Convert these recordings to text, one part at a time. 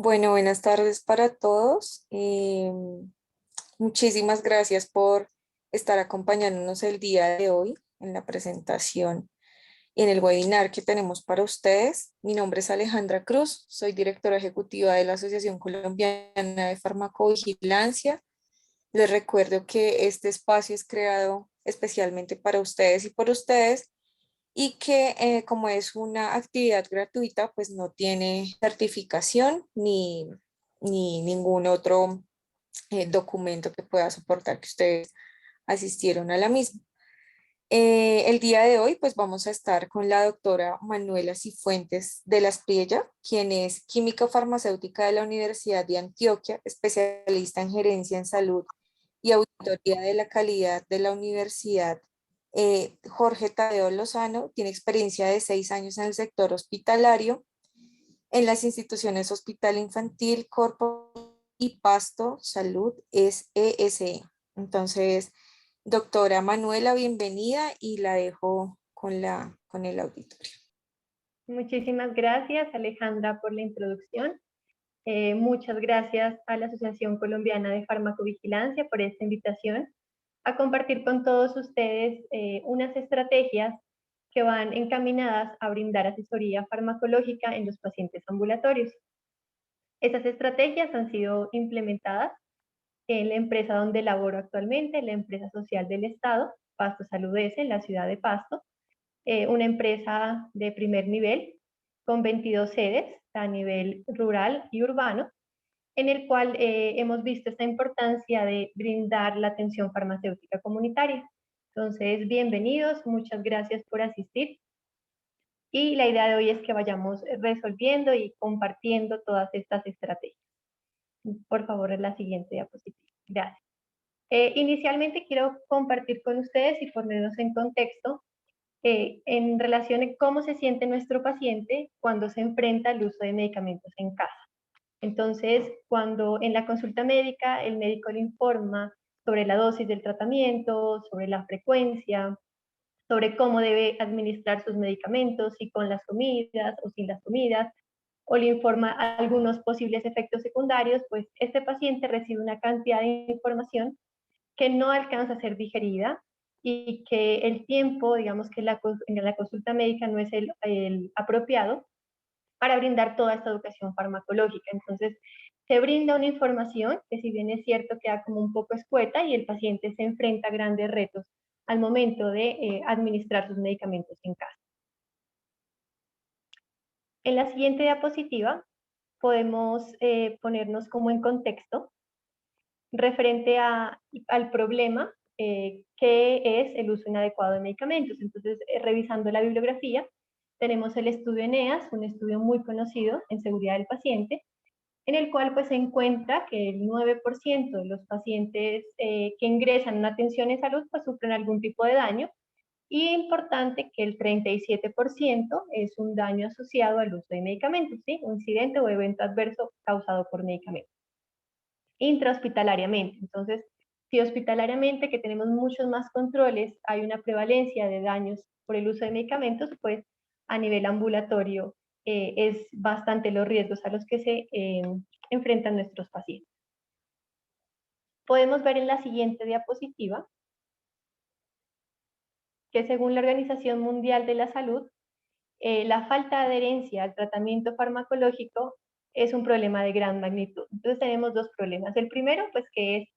Bueno, buenas tardes para todos. Muchísimas gracias por estar acompañándonos el día de hoy en la presentación y en el webinar que tenemos para ustedes. Mi nombre es Alejandra Cruz, soy directora ejecutiva de la Asociación Colombiana de Farmacovigilancia. Les recuerdo que este espacio es creado especialmente para ustedes y por ustedes y que como es una actividad gratuita, pues no tiene certificación ni ningún otro documento que pueda soportar que ustedes asistieron a la misma. El día de hoy, pues vamos a estar con la doctora Manuela Cifuentes de la Espriella, quien es química farmacéutica de la Universidad de Antioquia, especialista en gerencia en salud y auditoría de la calidad de la Universidad Jorge Tadeo Lozano. Tiene experiencia de 6 años en el sector hospitalario, en las instituciones Hospital Infantil, Corpo y Pasto Salud SESE. Entonces, doctora Manuela, bienvenida y la dejo con el auditorio. Muchísimas gracias, Alejandra, por la introducción. Muchas gracias a la Asociación Colombiana de Farmacovigilancia por esta invitación a compartir con todos ustedes unas estrategias que van encaminadas a brindar asesoría farmacológica en los pacientes ambulatorios. Estas estrategias han sido implementadas en la empresa donde laboro actualmente, la empresa social del Estado, Pasto Salud S, en la ciudad de Pasto, una empresa de primer nivel con 22 sedes a nivel rural y urbano, en el cual hemos visto esta importancia de brindar la atención farmacéutica comunitaria. Entonces, bienvenidos, muchas gracias por asistir. Y la idea de hoy es que vayamos resolviendo y compartiendo todas estas estrategias. Por favor, en la siguiente diapositiva. Gracias. Inicialmente quiero compartir con ustedes y ponernos en contexto en relación a cómo se siente nuestro paciente cuando se enfrenta al uso de medicamentos en casa. Entonces, cuando en la consulta médica el médico le informa sobre la dosis del tratamiento, sobre la frecuencia, sobre cómo debe administrar sus medicamentos, si con las comidas o sin las comidas, o le informa algunos posibles efectos secundarios, pues este paciente recibe una cantidad de información que no alcanza a ser digerida y que el tiempo, digamos que en la consulta médica no es el apropiado para brindar toda esta educación farmacológica. Entonces, se brinda una información que, si bien es cierto, queda como un poco escueta y el paciente se enfrenta a grandes retos al momento de administrar sus medicamentos en casa. En la siguiente diapositiva podemos ponernos como en contexto referente al problema que es el uso inadecuado de medicamentos. Entonces, revisando la bibliografía, tenemos el estudio ENEAS, un estudio muy conocido en seguridad del paciente, en el cual pues se encuentra que el 9% de los pacientes que ingresan en atención en salud pues sufren algún tipo de daño, y importante que el 37% es un daño asociado al uso de medicamentos, ¿sí? Un incidente o evento adverso causado por medicamentos. Intrahospitalariamente, entonces, si hospitalariamente, que tenemos muchos más controles, hay una prevalencia de daños por el uso de medicamentos, pues a nivel ambulatorio es bastante los riesgos a los que se enfrentan nuestros pacientes. Podemos ver en la siguiente diapositiva que, según la Organización Mundial de la Salud, la falta de adherencia al tratamiento farmacológico es un problema de gran magnitud. Entonces tenemos dos problemas. El primero, pues, que es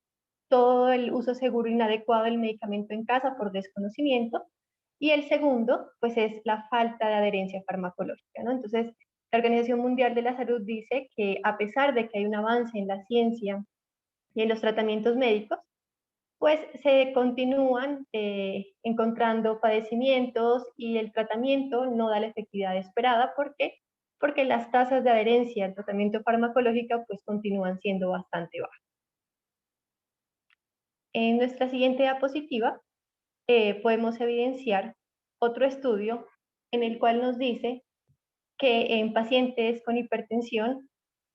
todo el uso seguro e inadecuado del medicamento en casa por desconocimiento. Y el segundo, pues, es la falta de adherencia farmacológica, ¿no? Entonces, la Organización Mundial de la Salud dice que, a pesar de que hay un avance en la ciencia y en los tratamientos médicos, pues se continúan encontrando padecimientos y el tratamiento no da la efectividad esperada. ¿Por qué? Porque las tasas de adherencia al tratamiento farmacológico pues continúan siendo bastante bajas. En nuestra siguiente diapositiva podemos evidenciar otro estudio en el cual nos dice que en pacientes con hipertensión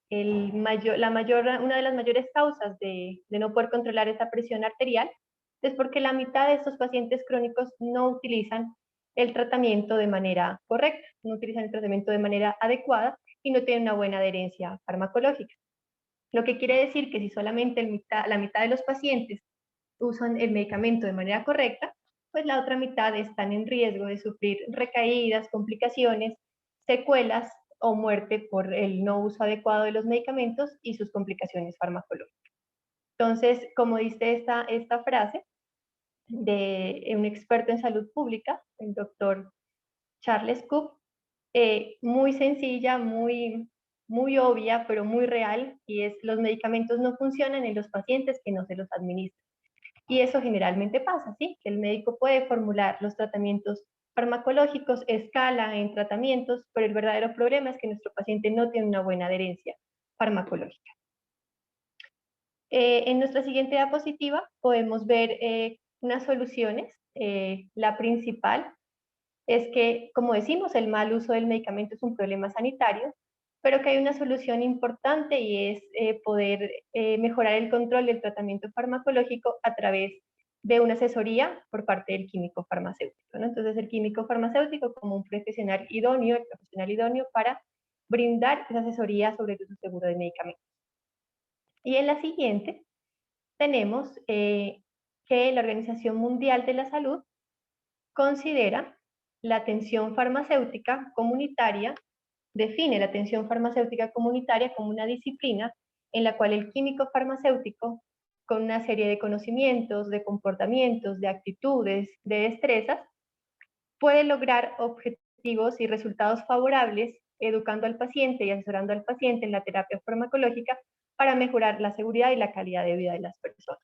una de las mayores causas de no poder controlar esa presión arterial es porque la mitad de estos pacientes crónicos no utilizan el tratamiento de manera correcta, no utilizan el tratamiento de manera adecuada y no tienen una buena adherencia farmacológica. Lo que quiere decir que si solamente la mitad de los pacientes usan el medicamento de manera correcta, pues la otra mitad están en riesgo de sufrir recaídas, complicaciones, secuelas o muerte por el no uso adecuado de los medicamentos y sus complicaciones farmacológicas. Entonces, como dice esta frase de un experto en salud pública, el doctor Charles Cook, muy sencilla, muy obvia, pero muy real, y es: los medicamentos no funcionan en los pacientes que no se los administran. Y eso generalmente pasa, ¿sí? Que el médico puede formular los tratamientos farmacológicos, escala en tratamientos, pero el verdadero problema es que nuestro paciente no tiene una buena adherencia farmacológica. En nuestra siguiente diapositiva podemos ver unas soluciones. La principal es que, como decimos, el mal uso del medicamento es un problema sanitario, pero que hay una solución importante y es poder mejorar el control del tratamiento farmacológico a través de una asesoría por parte del químico farmacéutico, ¿no? Entonces, el químico farmacéutico como un profesional idóneo, el profesional idóneo para brindar esa asesoría sobre el uso seguro de medicamentos. Y en la siguiente tenemos que la Organización Mundial de la Salud considera la atención farmacéutica comunitaria, define la atención farmacéutica comunitaria como una disciplina en la cual el químico farmacéutico, con una serie de conocimientos, de comportamientos, de actitudes, de destrezas, puede lograr objetivos y resultados favorables educando al paciente y asesorando al paciente en la terapia farmacológica para mejorar la seguridad y la calidad de vida de las personas.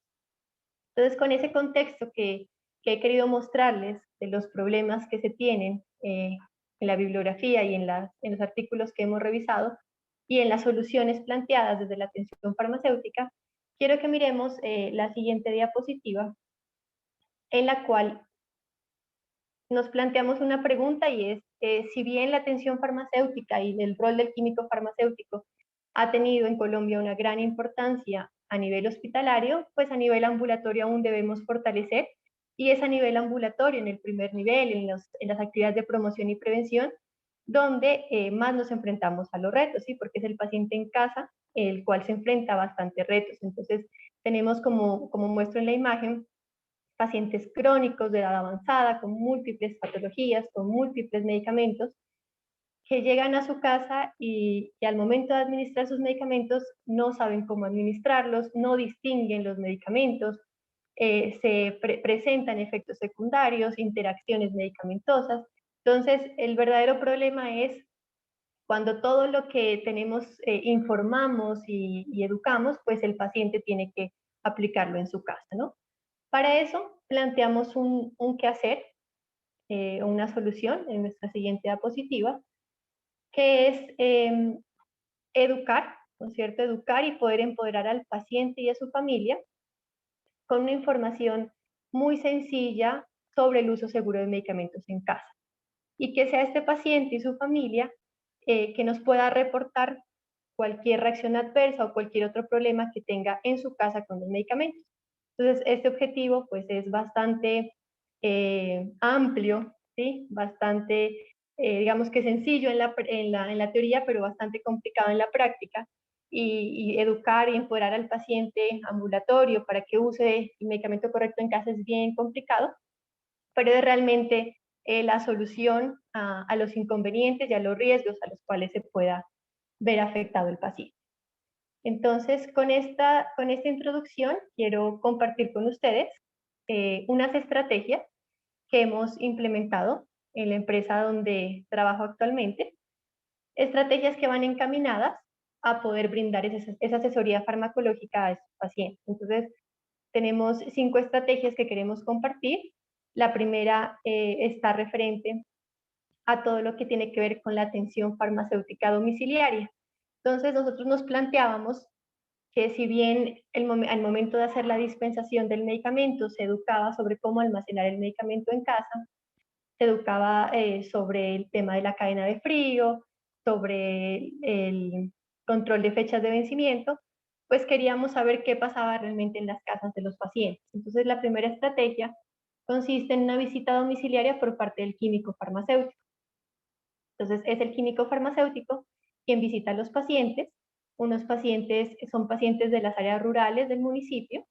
Entonces, con ese contexto que he querido mostrarles de los problemas que se tienen en la bibliografía y en los artículos que hemos revisado y en las soluciones planteadas desde la atención farmacéutica, quiero que miremos la siguiente diapositiva, en la cual nos planteamos una pregunta, y es, si bien la atención farmacéutica y el rol del químico farmacéutico ha tenido en Colombia una gran importancia a nivel hospitalario, pues a nivel ambulatorio aún debemos fortalecer, y es a nivel ambulatorio, en el primer nivel, en las actividades de promoción y prevención, donde más nos enfrentamos a los retos, ¿sí? Porque es el paciente en casa el cual se enfrenta a bastantes retos. Entonces, tenemos, como muestro en la imagen, pacientes crónicos de edad avanzada, con múltiples patologías, con múltiples medicamentos, que llegan a su casa y al momento de administrar sus medicamentos no saben cómo administrarlos, no distinguen los medicamentos, se presentan efectos secundarios, interacciones medicamentosas. Entonces, el verdadero problema es cuando todo lo que tenemos informamos y educamos, pues el paciente tiene que aplicarlo en su casa, ¿no? Para eso planteamos un quehacer, una solución en nuestra siguiente diapositiva, que es educar, ¿no es cierto? Educar y poder empoderar al paciente y a su familia con una información muy sencilla sobre el uso seguro de medicamentos en casa. Y que sea este paciente y su familia que nos pueda reportar cualquier reacción adversa o cualquier otro problema que tenga en su casa con los medicamentos. Entonces, este objetivo pues es bastante amplio, ¿sí? Bastante, digamos que sencillo en la teoría, pero bastante complicado en la práctica. Y educar y empoderar al paciente ambulatorio para que use el medicamento correcto en casa es bien complicado, pero es realmente la solución a los inconvenientes y a los riesgos a los cuales se pueda ver afectado el paciente. Entonces, con esta introducción quiero compartir con ustedes unas estrategias que hemos implementado en la empresa donde trabajo actualmente, estrategias que van encaminadas a poder brindar esa asesoría farmacológica a esos pacientes. Entonces, tenemos 5 estrategias que queremos compartir. La primera está referente a todo lo que tiene que ver con la atención farmacéutica domiciliaria. Entonces, nosotros nos planteábamos que si bien al momento de hacer la dispensación del medicamento se educaba sobre cómo almacenar el medicamento en casa, se educaba sobre el tema de la cadena de frío, sobre el control de fechas de vencimiento, pues queríamos saber qué pasaba realmente en las casas de los pacientes. Entonces, la primera estrategia consiste en una visita domiciliaria por parte del químico farmacéutico. Entonces, es el químico farmacéutico quien visita a los pacientes. Unos pacientes son pacientes de las áreas rurales del municipio,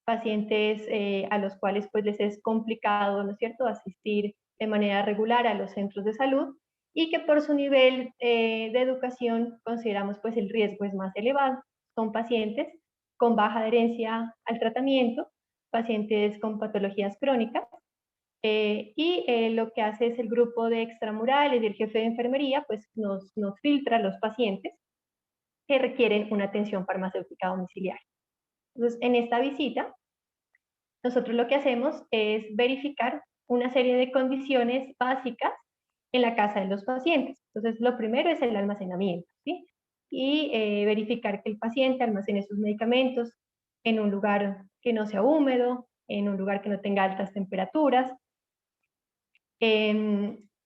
pacientes a los cuales pues les es complicado, ¿no es cierto?, asistir de manera regular a los centros de salud y que por su nivel de educación consideramos pues el riesgo es más elevado. Son pacientes con baja adherencia al tratamiento, pacientes con patologías crónicas, lo que hace es el grupo de extramurales y el jefe de enfermería, pues nos filtra los pacientes que requieren una atención farmacéutica domiciliaria. Entonces, en esta visita, nosotros lo que hacemos es verificar una serie de condiciones básicas en la casa de los pacientes. Entonces, lo primero es el almacenamiento, ¿sí? Y verificar que el paciente almacene sus medicamentos en un lugar que no sea húmedo, en un lugar que no tenga altas temperaturas,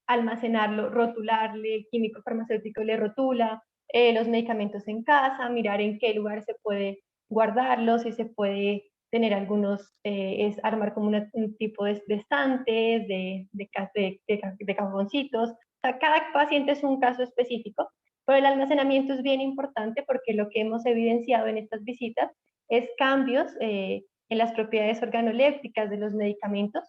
almacenarlo, rotularle, el químico farmacéutico le rotula los medicamentos en casa, mirar en qué lugar se puede guardarlos, si se puede tener algunos, es armar como un tipo de estantes, de cajoncitos. O sea, cada paciente es un caso específico, pero el almacenamiento es bien importante porque lo que hemos evidenciado en estas visitas es cambios en las propiedades organolépticas de los medicamentos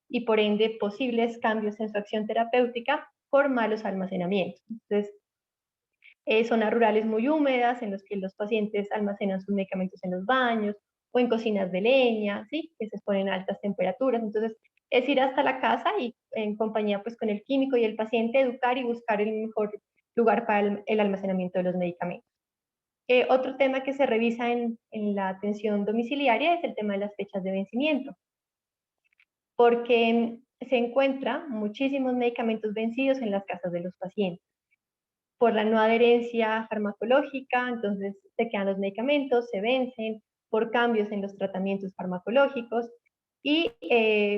y por ende posibles cambios en su acción terapéutica por malos almacenamientos. Entonces, zonas rurales muy húmedas en los que los pacientes almacenan sus medicamentos en los baños o en cocinas de leña, ¿sí?, que se exponen a altas temperaturas. Entonces, es ir hasta la casa y en compañía pues con el químico y el paciente educar y buscar el mejor lugar para el almacenamiento de los medicamentos. Otro tema que se revisa en la atención domiciliaria es el tema de las fechas de vencimiento, porque se encuentran muchísimos medicamentos vencidos en las casas de los pacientes por la no adherencia farmacológica. Entonces se quedan los medicamentos, se vencen por cambios en los tratamientos farmacológicos y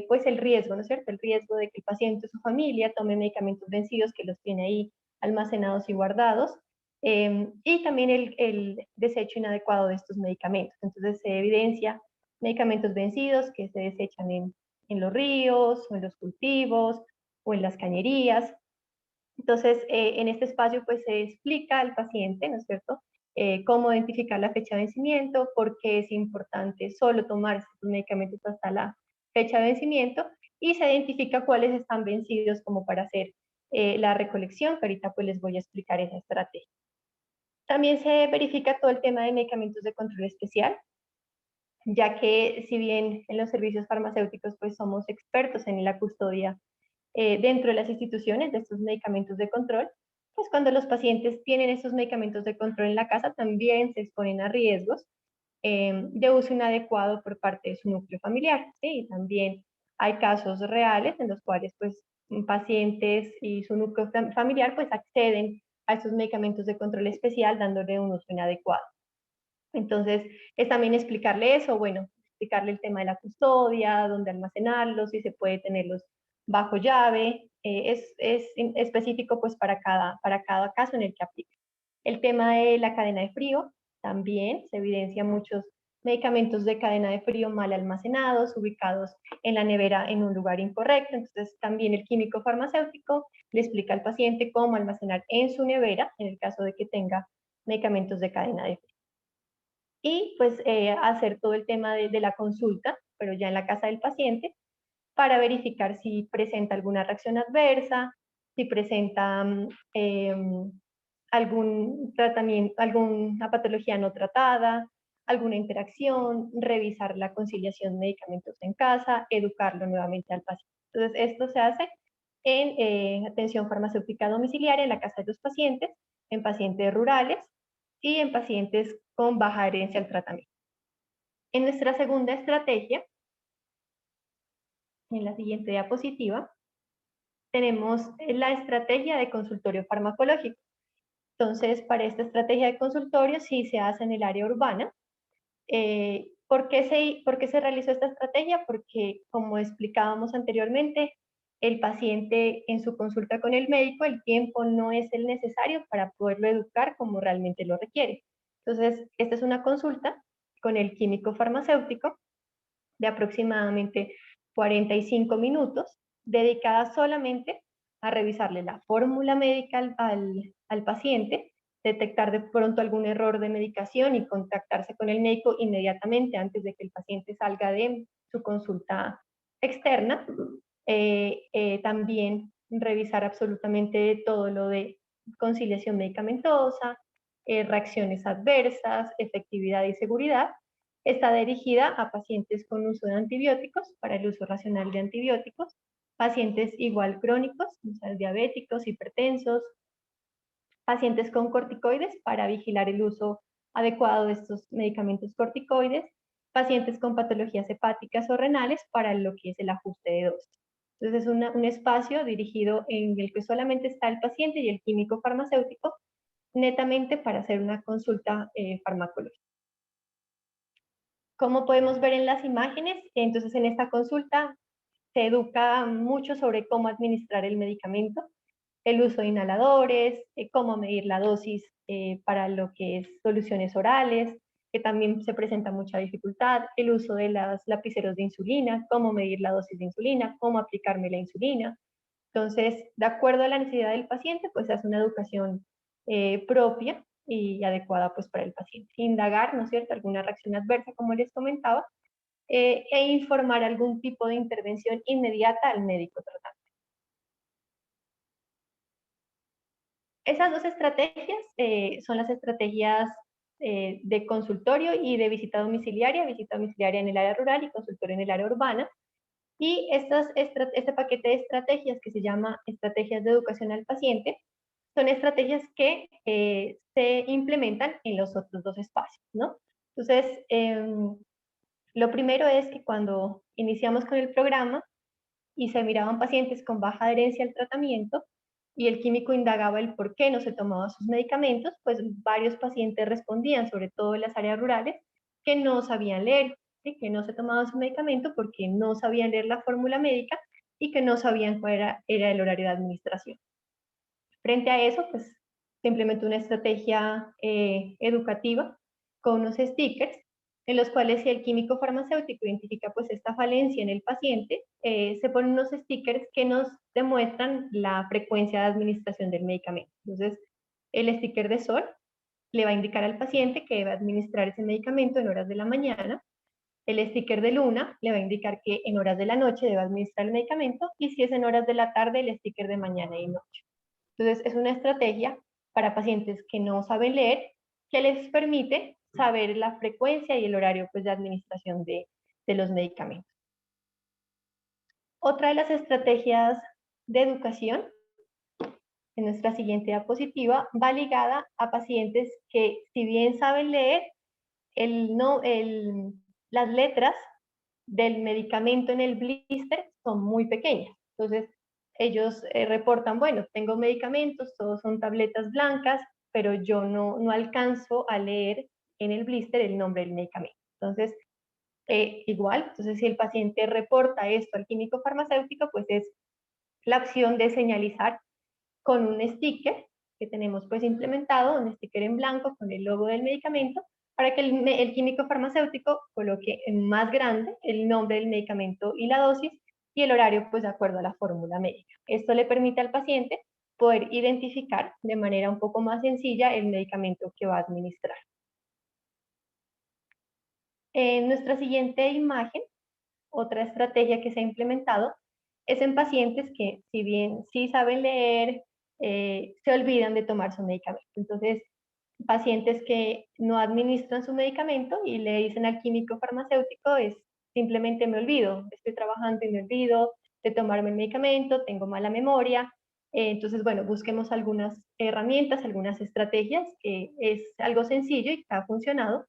pues el riesgo, ¿no es cierto?, el riesgo de que el paciente o su familia tome medicamentos vencidos que los tiene ahí almacenados y guardados, y también el desecho inadecuado de estos medicamentos. Entonces se evidencia medicamentos vencidos que se desechan en los ríos o en los cultivos o en las cañerías. Entonces, en este espacio pues se explica al paciente, ¿no es cierto?, cómo identificar la fecha de vencimiento, por qué es importante solo tomar estos medicamentos hasta la fecha de vencimiento y se identifica cuáles están vencidos como para hacer la recolección, que ahorita pues les voy a explicar esa estrategia. También se verifica todo el tema de medicamentos de control especial, ya que si bien en los servicios farmacéuticos pues somos expertos en la custodia dentro de las instituciones de estos medicamentos de control, pues cuando los pacientes tienen estos medicamentos de control en la casa también se exponen a riesgos de uso inadecuado por parte de su núcleo familiar, ¿sí? Y también hay casos reales en los cuales pues pacientes y su núcleo familiar pues acceden a estos medicamentos de control especial dándole un uso inadecuado. Entonces, es también explicarle eso, bueno, explicarle el tema de la custodia, dónde almacenarlos, si se puede tenerlos bajo llave, es específico pues para cada caso en el que aplica. El tema de la cadena de frío, también se evidencia muchos medicamentos de cadena de frío mal almacenados, ubicados en la nevera en un lugar incorrecto. Entonces, también el químico farmacéutico le explica al paciente cómo almacenar en su nevera, en el caso de que tenga medicamentos de cadena de frío. Y pues hacer todo el tema de la consulta, pero ya en la casa del paciente, para verificar si presenta alguna reacción adversa, si presenta algún tratamiento, alguna patología no tratada, alguna interacción, revisar la conciliación de medicamentos en casa, educarlo nuevamente al paciente. Entonces, esto se hace en atención farmacéutica domiciliaria en la casa de los pacientes, en pacientes rurales y en pacientes con baja adherencia al tratamiento. En nuestra segunda estrategia, en la siguiente diapositiva, tenemos la estrategia de consultorio farmacológico. Entonces, para esta estrategia de consultorio sí se hace en el área urbana. ¿Por qué se realizó esta estrategia? Porque, como explicábamos anteriormente, el paciente en su consulta con el médico, el tiempo no es el necesario para poderlo educar como realmente lo requiere. Entonces, esta es una consulta con el químico farmacéutico de aproximadamente 45 minutos dedicada solamente a revisarle la fórmula médica al paciente, detectar de pronto algún error de medicación y contactarse con el médico inmediatamente antes de que el paciente salga de su consulta externa. También revisar absolutamente todo lo de conciliación medicamentosa, reacciones adversas, efectividad y seguridad. Está dirigida a pacientes con uso de antibióticos, para el uso racional de antibióticos, pacientes igual crónicos, o sea, diabéticos, hipertensos, pacientes con corticoides para vigilar el uso adecuado de estos medicamentos corticoides, pacientes con patologías hepáticas o renales para lo que es el ajuste de dosis. Entonces es un espacio dirigido en el que solamente está el paciente y el químico farmacéutico, netamente para hacer una consulta farmacológica. Como podemos ver en las imágenes, entonces en esta consulta se educa mucho sobre cómo administrar el medicamento, el uso de inhaladores, cómo medir la dosis para lo que es soluciones orales, que también se presenta mucha dificultad, el uso de las lapiceros de insulina, cómo medir la dosis de insulina, cómo aplicarme la insulina. Entonces, de acuerdo a la necesidad del paciente, pues se hace una educación propia y adecuada pues para el paciente. Indagar, ¿no es cierto?, alguna reacción adversa, como les comentaba, e informar algún tipo de intervención inmediata al médico tratante. Esas dos estrategias son las estrategias de consultorio y de visita domiciliaria en el área rural y consultorio en el área urbana. Y este paquete de estrategias que se llama estrategias de educación al paciente son estrategias que se implementan en los otros dos espacios, ¿no? Entonces, lo primero es que cuando iniciamos con el programa y se miraban pacientes con baja adherencia al tratamiento y el químico indagaba el por qué no se tomaban sus medicamentos, pues varios pacientes respondían, sobre todo en las áreas rurales, que no sabían leer, ¿sí?, que no se tomaban su medicamento porque no sabían leer la fórmula médica y que no sabían cuál era el horario de administración. Frente a eso, pues se implementó una estrategia educativa con unos stickers en los cuales, si el químico farmacéutico identifica pues esta falencia en el paciente, se ponen unos stickers que nos demuestran la frecuencia de administración del medicamento. Entonces, el sticker de sol le va a indicar al paciente que debe administrar ese medicamento en horas de la mañana. El sticker de luna le va a indicar que en horas de la noche debe administrar el medicamento, y si es en horas de la tarde, el sticker de mañana y noche. Entonces, es una estrategia para pacientes que no saben leer, que les permite saber la frecuencia y el horario pues, de administración de los medicamentos. Otra de las estrategias de educación, en nuestra siguiente diapositiva, va ligada a pacientes que, si bien saben leer, las letras del medicamento en el blister son muy pequeñas. Entonces, ellos reportan, bueno, tengo medicamentos, todos son tabletas blancas, pero yo no alcanzo a leer en el blister el nombre del medicamento. Entonces, entonces si el paciente reporta esto al químico farmacéutico, pues es la opción de señalizar con un sticker que tenemos pues implementado, un sticker en blanco con el logo del medicamento, para que el químico farmacéutico coloque en más grande el nombre del medicamento y la dosis y el horario pues de acuerdo a la fórmula médica. Esto le permite al paciente poder identificar de manera un poco más sencilla el medicamento que va a administrar. En nuestra siguiente imagen, otra estrategia que se ha implementado es en pacientes que, si bien sí saben leer, se olvidan de tomar su medicamento. Entonces, pacientes que no administran su medicamento y le dicen al químico farmacéutico es simplemente me olvido, estoy trabajando y me olvido de tomarme el medicamento, tengo mala memoria. Entonces, bueno, busquemos algunas herramientas, algunas estrategias, que es algo sencillo y que ha funcionado.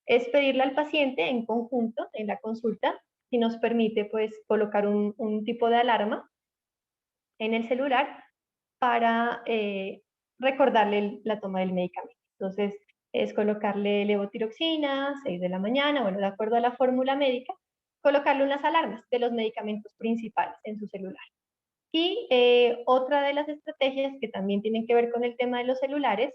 Es pedirle al paciente en conjunto, en la consulta, si nos permite pues colocar un tipo de alarma en el celular para recordarle la toma del medicamento. Entonces, es colocarle levotiroxina, 6 de la mañana, bueno, de acuerdo a la fórmula médica, colocarle unas alarmas de los medicamentos principales en su celular. Y otra de las estrategias que también tienen que ver con el tema de los celulares,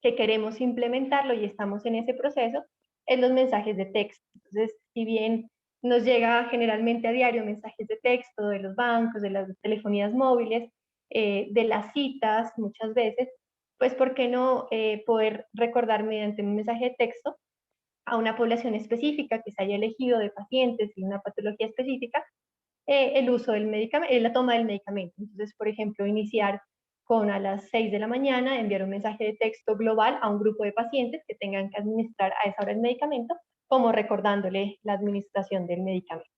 que queremos implementarlo y estamos en ese proceso, es los mensajes de texto. Entonces, si bien nos llega generalmente a diario mensajes de texto de los bancos, de las telefonías móviles, de las citas muchas veces, pues ¿por qué no poder recordar mediante un mensaje de texto a una población específica que se haya elegido de pacientes y una patología específica, el uso del medicamento, la toma del medicamento? Entonces, por ejemplo, iniciar con a las 6 de la mañana, enviar un mensaje de texto global a un grupo de pacientes que tengan que administrar a esa hora el medicamento, como recordándole la administración del medicamento.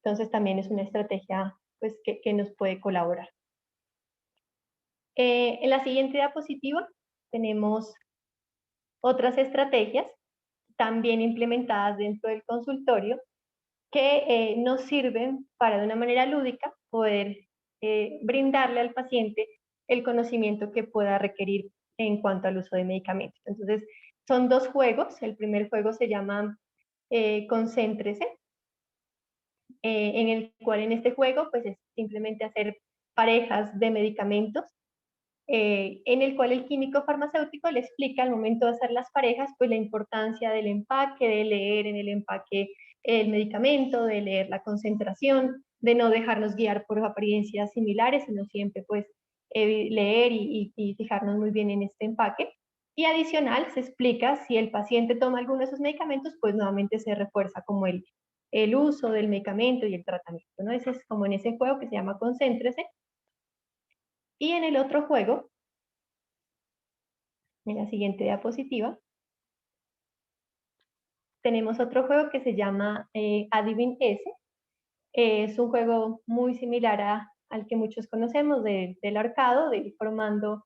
Entonces, también es una estrategia pues, que nos puede colaborar. En la siguiente diapositiva tenemos otras estrategias también implementadas dentro del consultorio que nos sirven para de una manera lúdica poder brindarle al paciente el conocimiento que pueda requerir en cuanto al uso de medicamentos. Entonces, son dos juegos. El primer juego se llama Concéntrese, en el cual en este juego pues es simplemente hacer parejas de medicamentos, en el cual el químico farmacéutico le explica al momento de hacer las parejas pues la importancia del empaque, de leer en el empaque el medicamento, de leer la concentración, de no dejarnos guiar por apariencias similares, sino siempre pues leer y fijarnos muy bien en este empaque. Y adicional se explica si el paciente toma alguno de esos medicamentos, pues nuevamente se refuerza como el uso del medicamento y el tratamiento, ¿no? Ese es como en ese juego que se llama Concéntrese. Y en el otro juego, en la siguiente diapositiva, tenemos otro juego que se llama Adivin S. Es un juego muy similar al que muchos conocemos del arcado, de ir formando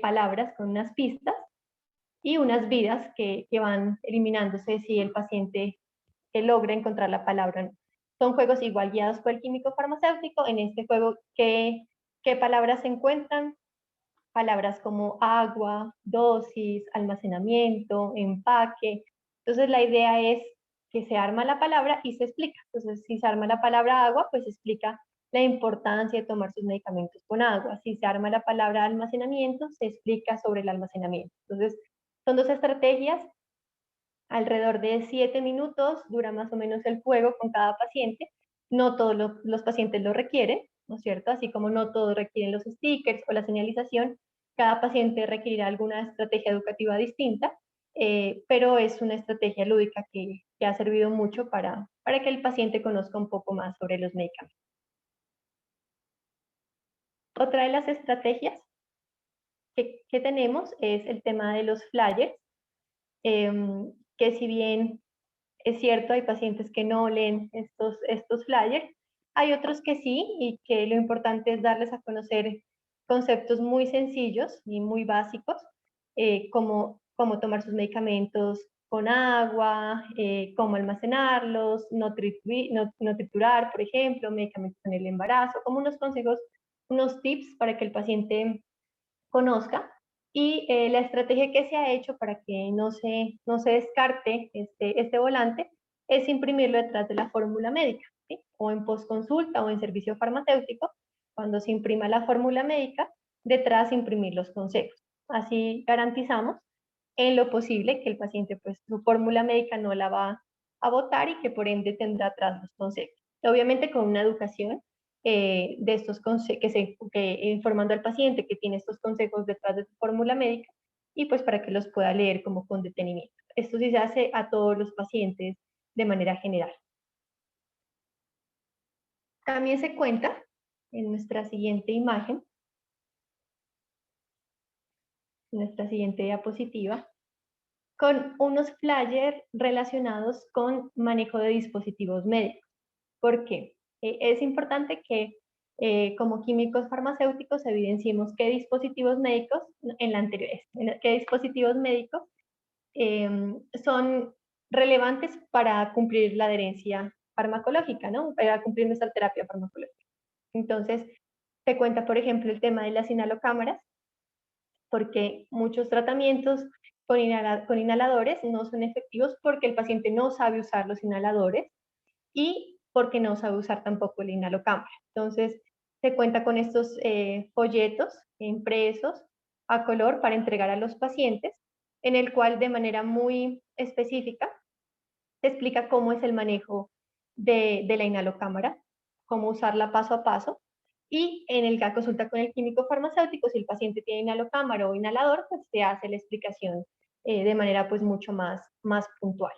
palabras con unas pistas y unas vidas que van eliminándose si el paciente logra encontrar la palabra o no. Son juegos igual guiados por el químico farmacéutico. En este juego, ¿qué palabras se encuentran? Palabras como agua, dosis, almacenamiento, empaque. Entonces la idea es que se arma la palabra y se explica. Entonces si se arma la palabra agua, pues se explica la importancia de tomar sus medicamentos con agua. Si se arma la palabra almacenamiento, se explica sobre el almacenamiento. Entonces son dos estrategias, alrededor de 7 minutos dura más o menos el juego con cada paciente. No todos los pacientes lo requieren, ¿no es cierto? Así como no todos requieren los stickers o la señalización, cada paciente requerirá alguna estrategia educativa distinta, pero es una estrategia lúdica que ha servido mucho para que el paciente conozca un poco más sobre los medicamentos. Otra de las estrategias que tenemos es el tema de los flyers, que si bien es cierto, hay pacientes que no leen estos flyers, hay otros que sí, y que lo importante es darles a conocer conceptos muy sencillos y muy básicos, como tomar sus medicamentos con agua, cómo almacenarlos, no triturar, por ejemplo, medicamentos en el embarazo, como unos consejos, unos tips para que el paciente conozca. Y la estrategia que se ha hecho para que no se descarte este volante es imprimirlo detrás de la fórmula médica, ¿sí? O en postconsulta o en servicio farmacéutico, cuando se imprima la fórmula médica, detrás imprimir los consejos. Así garantizamos en lo posible que el paciente, pues, su fórmula médica no la va a botar y que por ende tendrá atrás los consejos. Obviamente con una educación de estos consejos, informando al paciente que tiene estos consejos detrás de su fórmula médica y pues para que los pueda leer como con detenimiento. Esto sí se hace a todos los pacientes de manera general. También se cuenta en nuestra siguiente imagen, nuestra siguiente diapositiva, con unos flyers relacionados con manejo de dispositivos médicos. ¿Por qué? Es importante que como químicos farmacéuticos evidenciemos qué dispositivos médicos, en la anterior, qué dispositivos médicos son relevantes para cumplir la adherencia farmacológica, ¿no? Para cumplir nuestra terapia farmacológica. Entonces, se cuenta, por ejemplo, el tema de las inhalocámaras, porque muchos tratamientos con inhaladores no son efectivos porque el paciente no sabe usar los inhaladores y porque no sabe usar tampoco el inhalocámara. Entonces, se cuenta con estos folletos impresos a color para entregar a los pacientes, en el cual de manera muy específica se explica cómo es el manejo de la inhalocámara, cómo usarla paso a paso. Y en la consulta con el químico farmacéutico, si el paciente tiene inhalocámara o inhalador, pues se hace la explicación de manera pues mucho más puntual.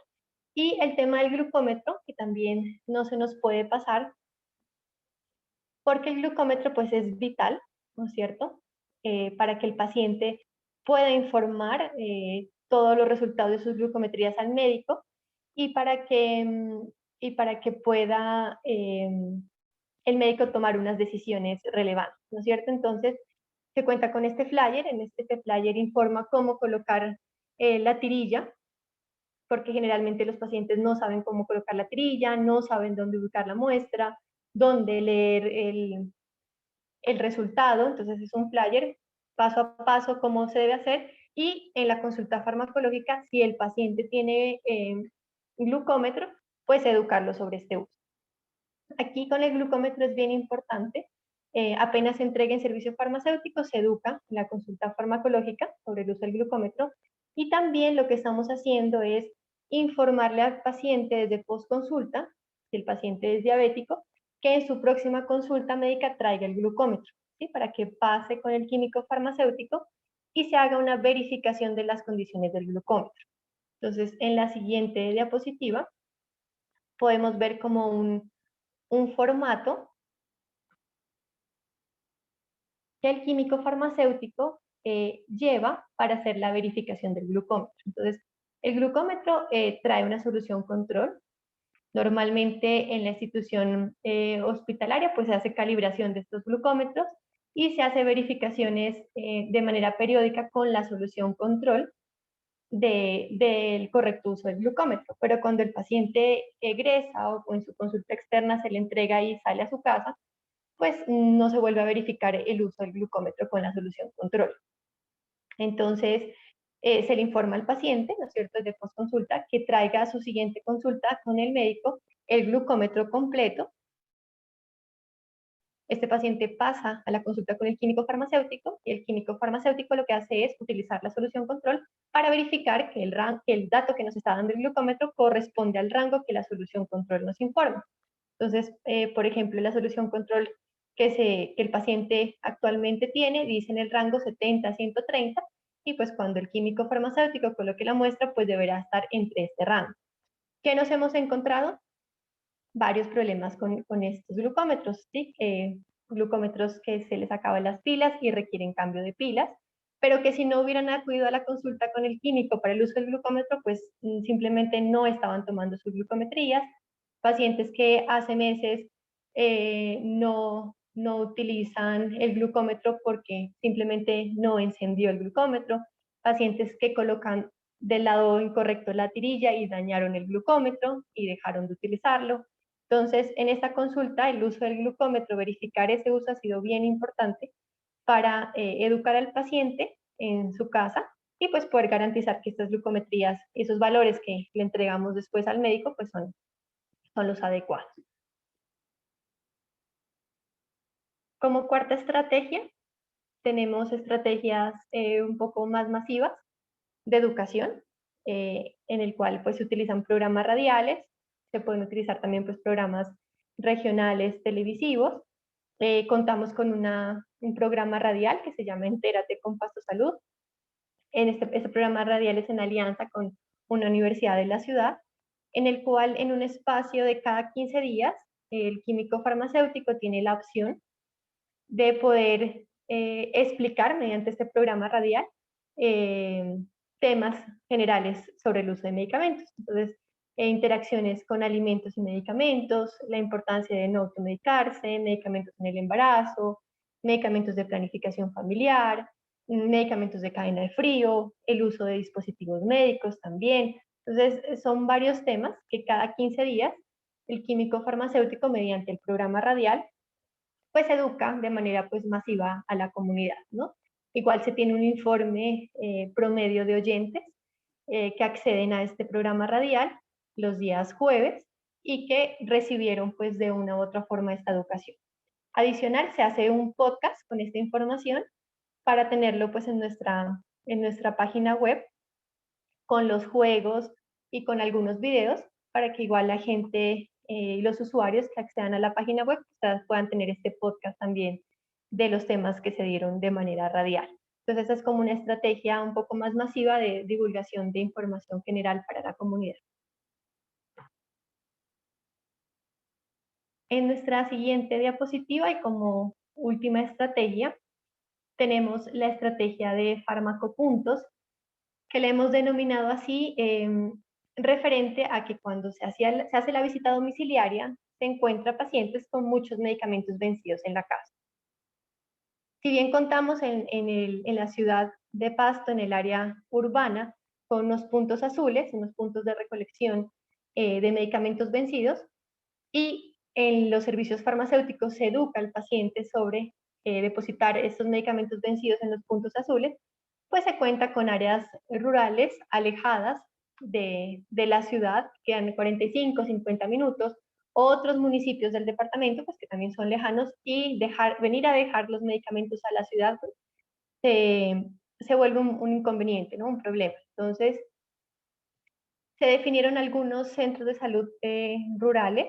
Y el tema del glucómetro, que también no se nos puede pasar, porque el glucómetro pues es vital, ¿no es cierto? Para que el paciente pueda informar todos los resultados de sus glucometrías al médico y para que pueda el médico tomar unas decisiones relevantes, ¿no es cierto? Entonces, se cuenta con este flyer, en este flyer informa cómo colocar la tirilla, porque generalmente los pacientes no saben cómo colocar la tirilla, no saben dónde ubicar la muestra, dónde leer el resultado, entonces es un flyer paso a paso cómo se debe hacer, y en la consulta farmacológica, si el paciente tiene glucómetro, pues educarlo sobre este uso. Aquí con el glucómetro es bien importante, apenas se entregue en servicio farmacéutico, se educa en la consulta farmacológica sobre el uso del glucómetro, y también lo que estamos haciendo es informarle al paciente desde postconsulta, si el paciente es diabético, que en su próxima consulta médica traiga el glucómetro, ¿sí? Para que pase con el químico farmacéutico y se haga una verificación de las condiciones del glucómetro. Entonces, en la siguiente diapositiva podemos ver como un formato que el químico farmacéutico lleva para hacer la verificación del glucómetro. Entonces, el glucómetro trae una solución control. Normalmente en la institución hospitalaria pues se hace calibración de estos glucómetros y se hace verificaciones de manera periódica con la solución control del correcto uso del glucómetro. Pero cuando el paciente egresa o en su consulta externa se le entrega y sale a su casa, pues no se vuelve a verificar el uso del glucómetro con la solución control. Entonces, se le informa al paciente, ¿no es cierto?, desde postconsulta, que traiga a su siguiente consulta con el médico el glucómetro completo. Este paciente pasa a la consulta con el químico farmacéutico y el químico farmacéutico lo que hace es utilizar la solución control para verificar que el dato que nos está dando el glucómetro corresponde al rango que la solución control nos informa. Entonces, por ejemplo, la solución control que el paciente actualmente tiene dice en el rango 70 a 130, y pues cuando el químico farmacéutico coloque la muestra, pues deberá estar entre este rango. ¿Qué nos hemos encontrado? Varios problemas con estos glucómetros, ¿sí? Glucómetros que se les acaban las pilas y requieren cambio de pilas, pero que si no hubieran acudido a la consulta con el químico para el uso del glucómetro, pues simplemente no estaban tomando sus glucometrías. Pacientes que hace meses no utilizan el glucómetro porque simplemente no encendió el glucómetro. Pacientes que colocan del lado incorrecto la tirilla y dañaron el glucómetro y dejaron de utilizarlo. Entonces, en esta consulta, el uso del glucómetro, verificar ese uso ha sido bien importante para educar al paciente en su casa y pues poder garantizar que estas glucometrías, esos valores que le entregamos después al médico, pues son los adecuados. Como cuarta estrategia, tenemos estrategias un poco más masivas de educación, en el cual pues se utilizan programas radiales, se pueden utilizar también pues programas regionales televisivos. Contamos con un programa radial que se llama Entérate con Pasto Salud. Este programa radial es en alianza con una universidad de la ciudad, en el cual en un espacio de cada 15 días, el químico farmacéutico tiene la opción de poder explicar mediante este programa radial eh, temas generales sobre el uso de medicamentos. Entonces, interacciones con alimentos y medicamentos, la importancia de no automedicarse, medicamentos en el embarazo, medicamentos de planificación familiar, medicamentos de cadena de frío, el uso de dispositivos médicos también. Entonces, son varios temas que cada 15 días el químico farmacéutico, mediante el programa radial, pues educa de manera pues masiva a la comunidad, ¿no? Igual se tiene un informe promedio de oyentes que acceden a este programa radial los días jueves y que recibieron pues de una u otra forma esta educación. Adicional, se hace un podcast con esta información para tenerlo pues en nuestra página web con los juegos y con algunos videos para que igual la gente los usuarios que accedan a la página web puedan tener este podcast también de los temas que se dieron de manera radial. Entonces, esa es como una estrategia un poco más masiva de divulgación de información general para la comunidad. En nuestra siguiente diapositiva y como última estrategia, tenemos la estrategia de farmacopuntos, que le hemos denominado así referente a que cuando se hace la visita domiciliaria, se encuentra pacientes con muchos medicamentos vencidos en la casa. Si bien contamos en la ciudad de Pasto, en el área urbana, con unos puntos azules, unos puntos de recolección de medicamentos vencidos, y en los servicios farmacéuticos se educa al paciente sobre depositar estos medicamentos vencidos en los puntos azules, pues se cuenta con áreas rurales alejadas de la ciudad, quedan 45, 50 minutos, otros municipios del departamento, pues que también son lejanos, y venir a dejar los medicamentos a la ciudad pues, se vuelve un inconveniente, ¿no? Un problema. Entonces, se definieron algunos centros de salud rurales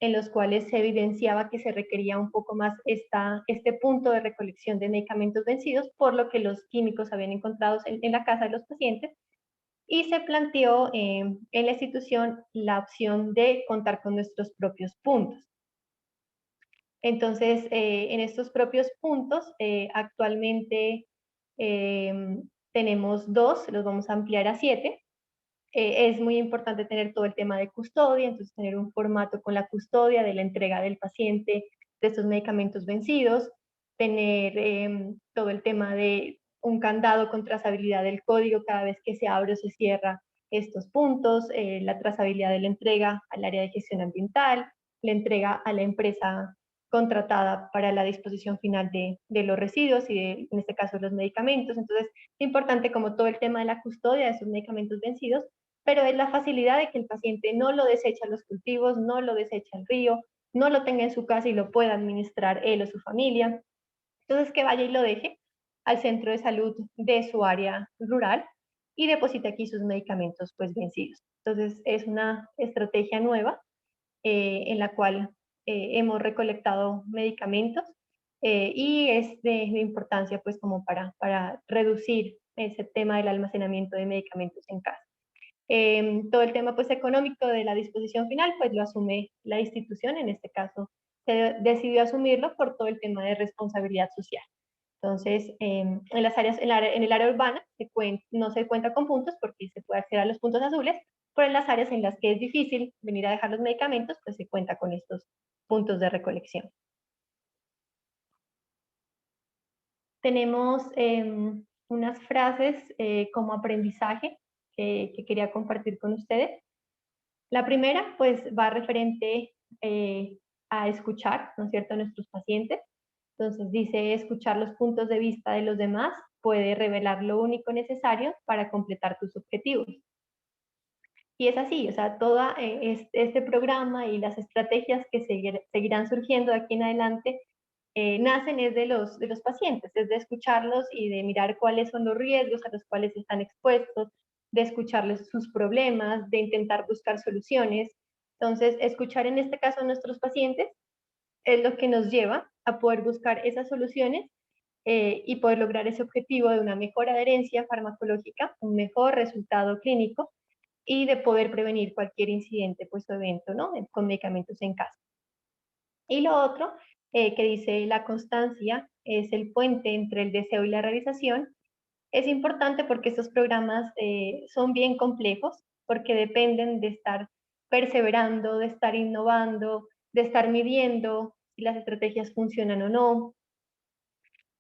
en los cuales se evidenciaba que se requería un poco más este punto de recolección de medicamentos vencidos, por lo que los químicos habían encontrado en la casa de los pacientes, y se planteó en la institución la opción de contar con nuestros propios puntos. Entonces, en estos propios puntos, actualmente tenemos 2, los vamos a ampliar a 7. Es muy importante tener todo el tema de custodia, entonces tener un formato con la custodia de la entrega del paciente de estos medicamentos vencidos, tener todo el tema de un candado con trazabilidad del código cada vez que se abre o se cierra estos puntos, la trazabilidad de la entrega al área de gestión ambiental, la entrega a la empresa contratada para la disposición final de los residuos y en este caso los medicamentos. Entonces, es importante como todo el tema de la custodia de esos medicamentos vencidos, pero es la facilidad de que el paciente no lo desecha a los cultivos, no lo desecha al río, no lo tenga en su casa y lo pueda administrar él o su familia. Entonces, que vaya y lo deje al centro de salud de su área rural y deposite aquí sus medicamentos pues vencidos. Entonces, es una estrategia nueva en la cual hemos recolectado medicamentos y es de importancia pues como para reducir ese tema del almacenamiento de medicamentos en casa. Todo el tema pues económico de la disposición final pues lo asume la institución, en este caso se decidió asumirlo por todo el tema de responsabilidad social. Entonces, en las áreas, en el área urbana no se cuenta con puntos porque se puede acceder a los puntos azules, pero en las áreas en las que es difícil venir a dejar los medicamentos, pues se cuenta con estos puntos de recolección. Tenemos unas frases como aprendizaje que quería compartir con ustedes. La primera, pues, va referente a escuchar, ¿no es cierto?, a nuestros pacientes. Entonces dice, escuchar los puntos de vista de los demás puede revelar lo único necesario para completar tus objetivos. Y es así, o sea, todo este programa y las estrategias que seguirán surgiendo de aquí en adelante nacen es de los pacientes, es de escucharlos y de mirar cuáles son los riesgos a los cuales están expuestos, de escucharles sus problemas, de intentar buscar soluciones. Entonces, escuchar en este caso a nuestros pacientes es lo que nos lleva a poder buscar esas soluciones y poder lograr ese objetivo de una mejor adherencia farmacológica, un mejor resultado clínico y de poder prevenir cualquier incidente pues, o evento, ¿no?, con medicamentos en casa. Y lo otro que dice la constancia es el puente entre el deseo y la realización. Es importante porque estos programas son bien complejos, porque dependen de estar perseverando, de estar innovando, de estar midiendo si las estrategias funcionan o no,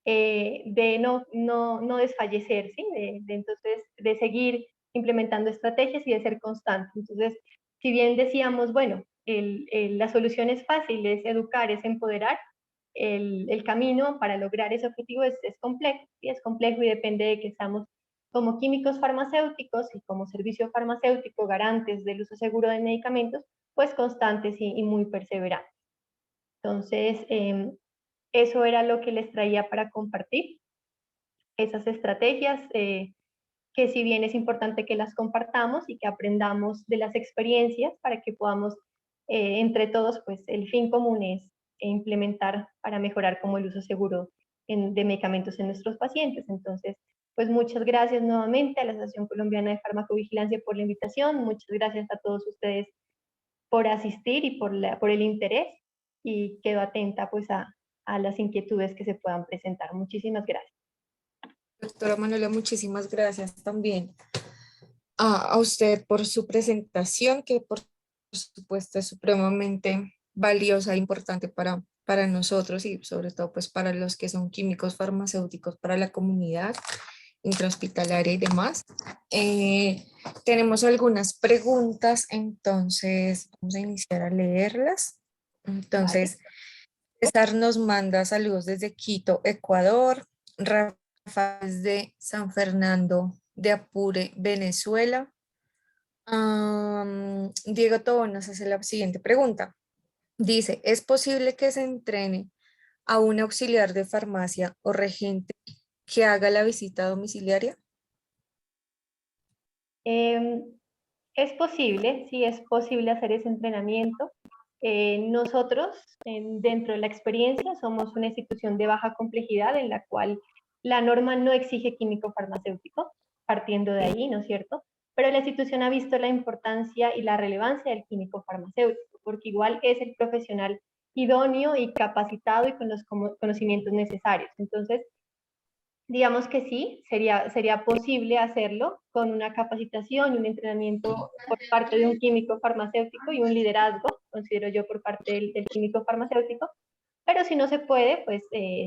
de no desfallecer, ¿sí? Entonces, de seguir implementando estrategias y de ser constante. Entonces, si bien decíamos, bueno, la solución es fácil, es educar, es empoderar, el camino para lograr ese objetivo es complejo, ¿sí? Es complejo y depende de que estamos como químicos farmacéuticos y como servicio farmacéutico garantes del uso seguro de medicamentos, pues constantes y muy perseverantes. Entonces, eso era lo que les traía para compartir, esas estrategias que si bien es importante que las compartamos y que aprendamos de las experiencias para que podamos entre todos, pues el fin común es implementar para mejorar como el uso seguro de medicamentos en nuestros pacientes. Entonces, pues muchas gracias nuevamente a la Asociación Colombiana de Farmacovigilancia por la invitación, muchas gracias a todos ustedes por asistir y por el interés, y quedo atenta pues a las inquietudes que se puedan presentar. Muchísimas gracias. Doctora Manuela, muchísimas gracias también a usted por su presentación, que por supuesto es supremamente valiosa e importante para nosotros y sobre todo pues para los que son químicos farmacéuticos, para la comunidad intrahospitalaria y demás. Tenemos algunas preguntas, entonces vamos a iniciar a leerlas. Vale. Entonces, César nos manda saludos desde Quito, Ecuador. Rafa de San Fernando de Apure, Venezuela. Diego Tobón nos hace la siguiente pregunta. Dice, ¿es posible que se entrene a un auxiliar de farmacia o regente que haga la visita domiciliaria? Eh, es posible, sí es posible hacer ese entrenamiento. Nosotros, dentro de la experiencia, somos una institución de baja complejidad en la cual la norma no exige químico farmacéutico, partiendo de ahí, ¿no es cierto? Pero la institución ha visto la importancia y la relevancia del químico farmacéutico, porque igual es el profesional idóneo y capacitado y con los conocimientos necesarios. Entonces, digamos que sí, sería posible hacerlo con una capacitación y un entrenamiento por parte de un químico farmacéutico y un liderazgo, considero yo, por parte del químico farmacéutico. Pero si no se puede, pues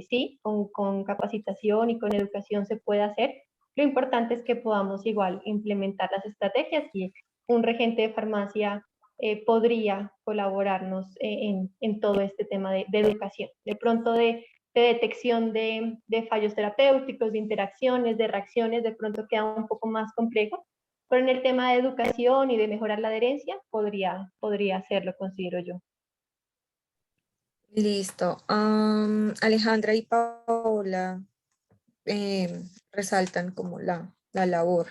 sí, con capacitación y con educación se puede hacer. Lo importante es que podamos igual implementar las estrategias, y un regente de farmacia podría colaborarnos en todo este tema de educación. De pronto de detección de fallos terapéuticos, de interacciones, de reacciones, de pronto queda un poco más complejo, pero en el tema de educación y de mejorar la adherencia podría hacerlo, considero yo. Listo. Alejandra y Paola resaltan como la labor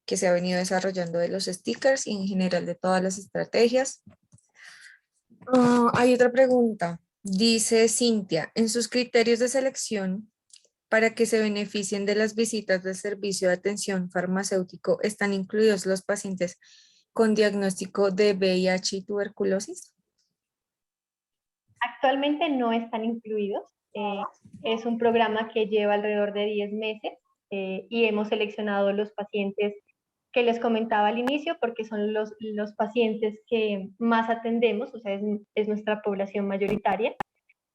que se ha venido desarrollando de los stickers y en general de todas las estrategias. Hay otra pregunta. Dice Cintia, en sus criterios de selección para que se beneficien de las visitas del servicio de atención farmacéutico, ¿están incluidos los pacientes con diagnóstico de VIH y tuberculosis? Actualmente no están incluidos. Es un programa que lleva alrededor de 10 meses, y hemos seleccionado los pacientes que les comentaba al inicio porque son los pacientes que más atendemos, o sea, es nuestra población mayoritaria.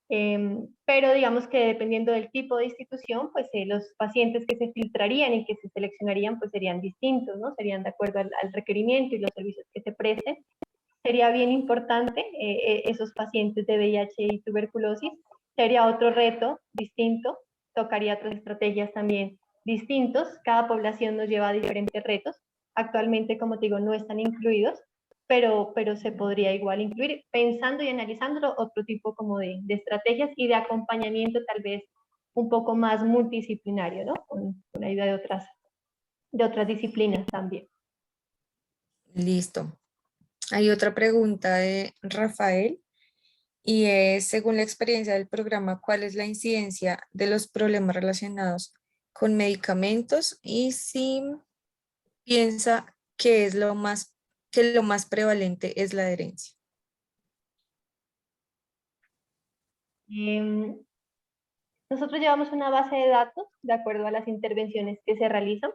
Pero digamos que dependiendo del tipo de institución, pues los pacientes que se filtrarían y que se seleccionarían pues serían distintos, ¿no? Serían de acuerdo al requerimiento y los servicios que se presten. Sería bien importante esos pacientes de VIH y tuberculosis. Sería otro reto distinto, tocaría otras estrategias también distintos. Cada población nos lleva a diferentes retos. Actualmente, como te digo, no están incluidos, pero se podría igual incluir, pensando y analizando otro tipo como de estrategias y de acompañamiento tal vez un poco más multidisciplinario, ¿no? Con ayuda de otras disciplinas también. Listo. Hay otra pregunta de Rafael y es, según la experiencia del programa, ¿cuál es la incidencia de los problemas relacionados con medicamentos y si piensa que es que lo más prevalente es la adherencia? Eh, Nosotros llevamos una base de datos de acuerdo a las intervenciones que se realizan.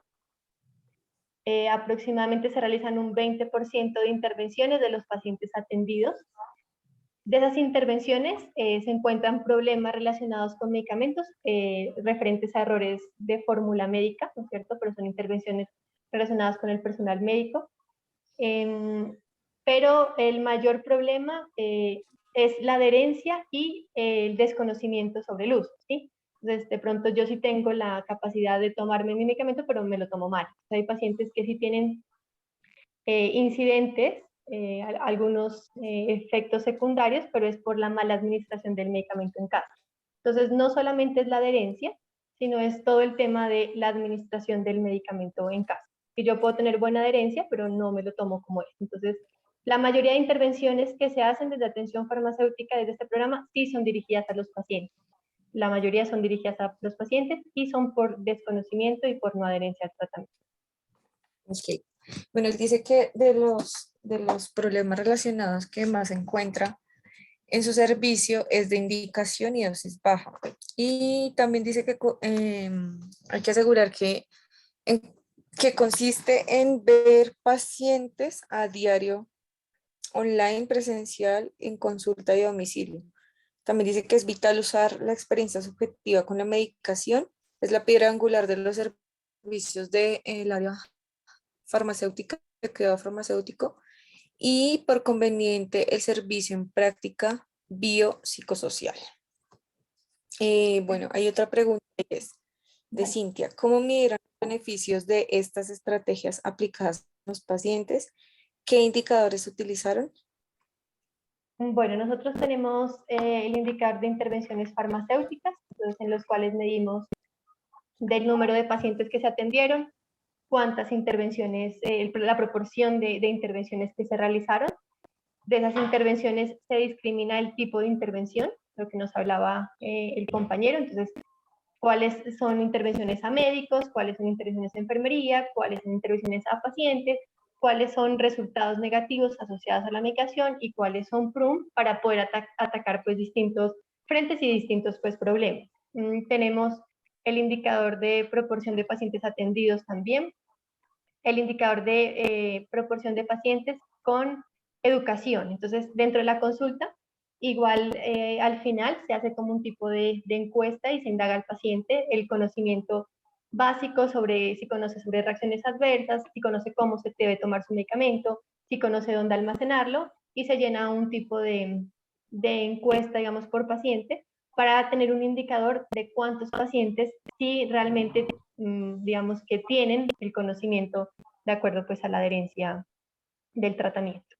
Aproximadamente se realizan un 20% de intervenciones de los pacientes atendidos. De esas intervenciones se encuentran problemas relacionados con medicamentos referentes a errores de fórmula médica, ¿no es cierto? Pero son intervenciones relacionadas con el personal médico. Pero el mayor problema es la adherencia y el desconocimiento sobre el uso, ¿sí? Entonces, de pronto yo sí tengo la capacidad de tomarme mi medicamento, pero me lo tomo mal. O sea, hay pacientes que sí tienen incidentes, algunos efectos secundarios, pero es por la mala administración del medicamento en casa. Entonces, no solamente es la adherencia, sino es todo el tema de la administración del medicamento en casa. Que yo puedo tener buena adherencia, pero no me lo tomo como es. Entonces, La mayoría de intervenciones que se hacen desde atención farmacéutica desde este programa sí son dirigidas a los pacientes. La mayoría son dirigidas a los pacientes y son por desconocimiento y por no adherencia al tratamiento. Ok. Bueno, él dice que de los problemas relacionados que más encuentra en su servicio es de indicación y dosis baja. Y también dice que hay que asegurar en- que consiste en ver pacientes a diario, online, presencial, en consulta y a domicilio. También dice que es vital usar la experiencia subjetiva con la medicación. Es la piedra angular de los servicios del área farmacéutica, de cuidado farmacéutico, y por conveniente el servicio en práctica biopsicosocial. Bueno, hay otra pregunta y es de Cintia. ¿Cómo midieron los beneficios de estas estrategias aplicadas a los pacientes? ¿Qué indicadores utilizaron? Bueno, nosotros tenemos el indicador de intervenciones farmacéuticas, entonces, en los cuales medimos del número de pacientes que se atendieron, cuántas intervenciones, la proporción de intervenciones que se realizaron. De esas intervenciones se discrimina el tipo de intervención, lo que nos hablaba el compañero, entonces, cuáles son intervenciones a médicos, cuáles son intervenciones a enfermería, cuáles son intervenciones a pacientes, cuáles son resultados negativos asociados a la medicación y cuáles son PRUM para poder atacar pues distintos frentes y distintos pues problemas. Tenemos el indicador de proporción de pacientes atendidos también, el indicador de proporción de pacientes con educación. Entonces, dentro de la consulta, igual al final se hace como un tipo de encuesta y se indaga al paciente el conocimiento básico sobre si conoce sobre reacciones adversas, si conoce cómo se debe tomar su medicamento, si conoce dónde almacenarlo, y se llena un tipo de encuesta, digamos, por paciente, para tener un indicador de cuántos pacientes sí realmente, digamos, que tienen el conocimiento de acuerdo pues a la adherencia del tratamiento.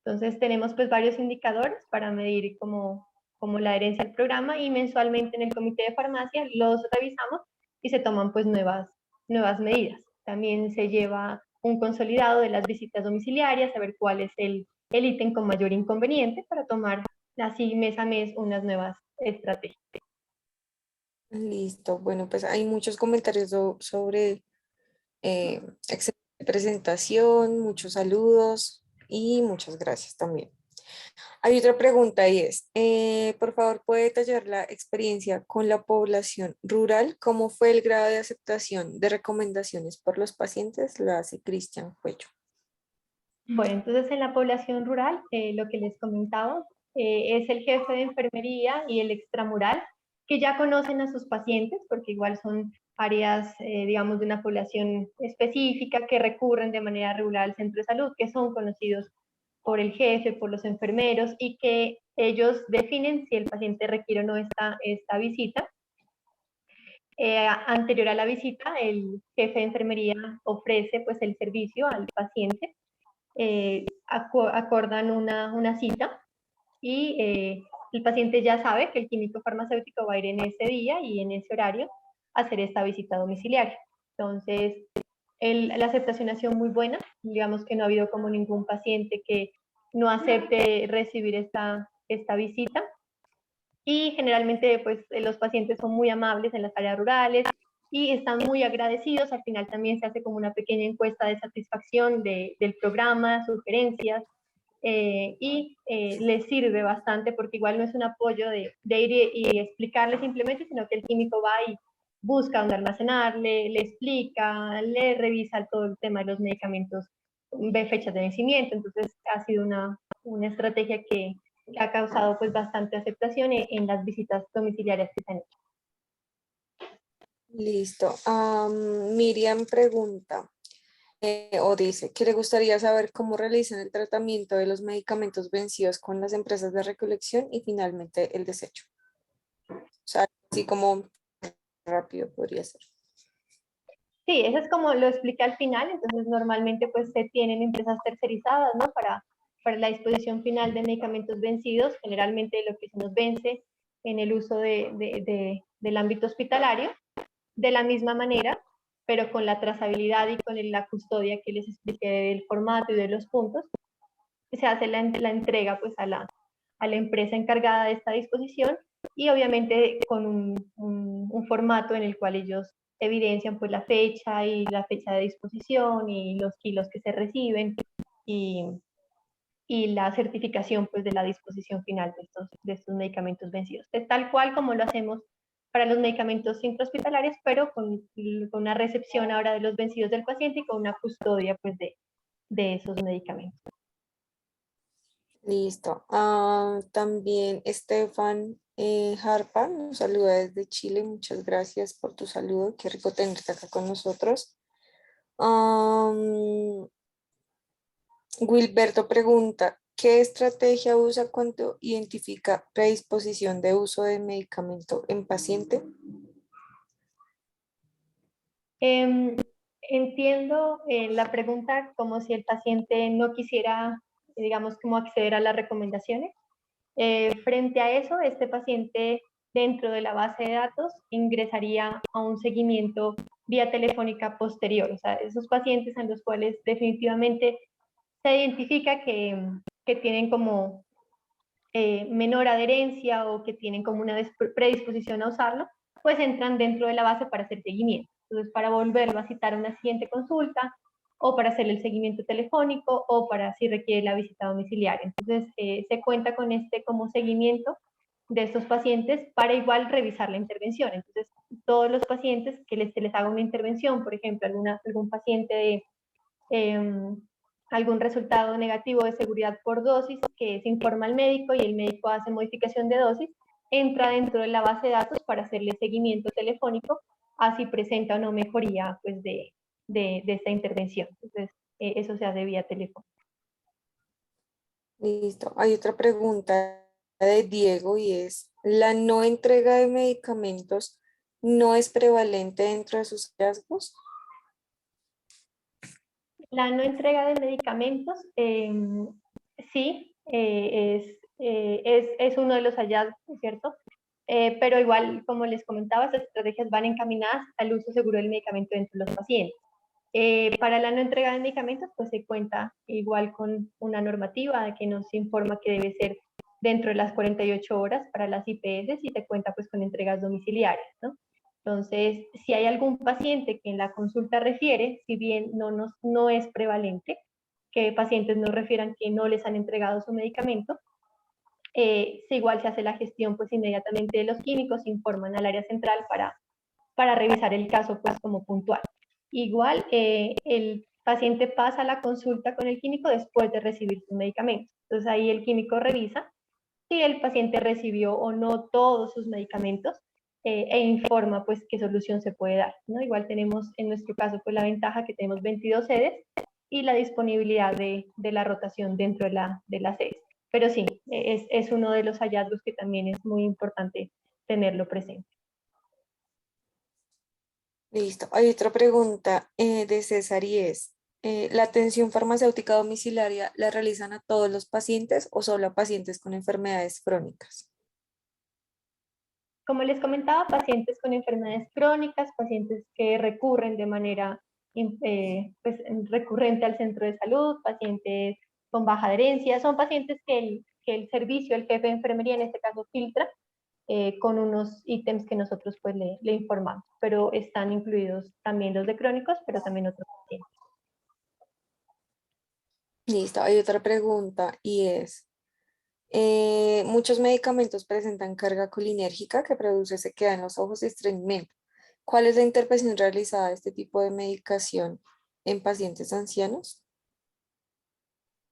Entonces tenemos pues varios indicadores para medir como la adherencia al programa, y mensualmente en el comité de farmacia los revisamos y se toman pues nuevas medidas. También se lleva un consolidado de las visitas domiciliarias, a ver cuál es el ítem con mayor inconveniente para tomar así mes a mes unas nuevas estrategias. Listo. Bueno, pues hay muchos comentarios sobre excelente presentación, muchos saludos y muchas gracias también. Hay otra pregunta y es, por favor, ¿puede detallar la experiencia con la población rural? ¿Cómo fue el grado de aceptación de recomendaciones por los pacientes? Lo hace Cristian Cuello. Bueno, entonces en la población rural, lo que les comentaba, es el jefe de enfermería y el extramural, que ya conocen a sus pacientes, porque igual son áreas, digamos, de una población específica que recurren de manera regular al centro de salud, que son conocidos por el jefe, por los enfermeros, y que ellos definen si el paciente requiere o no esta visita. Anterior a la visita, el jefe de enfermería ofrece pues el servicio al paciente, acordan una cita y el paciente ya sabe que el químico farmacéutico va a ir en ese día y en ese horario a hacer esta visita domiciliaria. Entonces, la aceptación ha sido muy buena, digamos que no ha habido como ningún paciente que no acepte recibir esta visita, y generalmente pues los pacientes son muy amables en las áreas rurales y están muy agradecidos. Al final también se hace como una pequeña encuesta de satisfacción del programa, sugerencias, y les sirve bastante porque igual no es un apoyo de ir y explicarle simplemente, sino que el químico va y busca dónde almacenarle, le explica, le revisa todo el tema de los medicamentos, ve fechas de vencimiento. Entonces ha sido una estrategia que ha causado pues bastante aceptación en las visitas domiciliarias que se han hecho. Listo. Miriam pregunta o dice que le gustaría saber cómo realizan el tratamiento de los medicamentos vencidos con las empresas de recolección y finalmente el desecho. O sea, así como rápido podría ser. Sí, eso es como lo expliqué al final. Entonces normalmente pues se tienen empresas tercerizadas, ¿no? Para la disposición final de medicamentos vencidos, generalmente lo que se nos vence en el uso del ámbito hospitalario, de la misma manera, pero con la trazabilidad y con la custodia que les expliqué del formato y de los puntos. se hace la entrega pues a la empresa encargada de esta disposición y obviamente con un formato en el cual ellos evidencian pues la fecha y la fecha de disposición y los kilos que se reciben y, y la certificación pues de la disposición final de estos medicamentos vencidos. Es tal cual como lo hacemos para los medicamentos intrahospitalarios, pero con una recepción ahora de los vencidos del paciente y con una custodia pues de esos medicamentos. Listo. También Estefan Harpa nos saluda desde Chile. Muchas gracias por tu saludo. Qué rico tenerte acá con nosotros. Wilberto pregunta, ¿qué estrategia usa cuando identifica predisposición de uso de medicamento en paciente? Entiendo la pregunta como si el paciente no quisiera, digamos, como acceder a las recomendaciones. Frente a eso, este paciente dentro de la base de datos ingresaría a un seguimiento vía telefónica posterior, o sea, esos pacientes en los cuales definitivamente se identifica que tienen como menor adherencia o que tienen como una predisposición a usarlo, pues entran dentro de la base para hacer seguimiento. Entonces, para volverlo a citar a una siguiente consulta o para hacer el seguimiento telefónico o para si requiere la visita domiciliaria. Entonces, se cuenta con este como seguimiento de estos pacientes para igual revisar la intervención. Entonces, todos los pacientes que se les haga una intervención, por ejemplo, algún paciente de algún resultado negativo de seguridad por dosis que se informa al médico y el médico hace modificación de dosis, entra dentro de la base de datos para hacerle seguimiento telefónico, así presenta o no mejoría pues, de esta intervención. Entonces, eso se hace vía teléfono. Listo. Hay otra pregunta de Diego y es, ¿la no entrega de medicamentos no es prevalente dentro de sus hallazgos? La no entrega de medicamentos, sí, es uno de los hallazgos, ¿cierto? Pero igual, como les comentaba, estas estrategias van encaminadas al uso seguro del medicamento entre los pacientes. Para la no entrega de medicamentos, pues se cuenta igual con una normativa que nos informa que debe ser dentro de las 48 horas para las IPS y se cuenta pues con entregas domiciliarias, ¿no? Entonces, si hay algún paciente que en la consulta refiere, si bien no es prevalente, que pacientes nos refieran que no les han entregado su medicamento, igual se hace la gestión pues inmediatamente de los químicos, se informan al área central para revisar el caso pues como puntual. Igual el paciente pasa la consulta con el químico después de recibir su medicamento. Entonces ahí el químico revisa si el paciente recibió o no todos sus medicamentos e informa pues qué solución se puede dar, ¿no? Igual tenemos en nuestro caso pues la ventaja que tenemos 22 sedes y la disponibilidad de la rotación dentro de las sedes. Pero sí, es uno de los hallazgos que también es muy importante tenerlo presente. Listo. Hay otra pregunta de César y es, ¿la atención farmacéutica domiciliaria la realizan a todos los pacientes o solo a pacientes con enfermedades crónicas? Como les comentaba, pacientes con enfermedades crónicas, pacientes que recurren de manera pues, recurrente al centro de salud, pacientes con baja adherencia, son pacientes que el servicio, el jefe de enfermería en este caso filtra con unos ítems que nosotros pues le informamos, pero están incluidos también los de crónicos, pero también otros pacientes. Listo. Hay otra pregunta y es, muchos medicamentos presentan carga colinérgica que produce sequedad en los ojos y estreñimiento. ¿Cuál es la intervención realizada de este tipo de medicación en pacientes ancianos?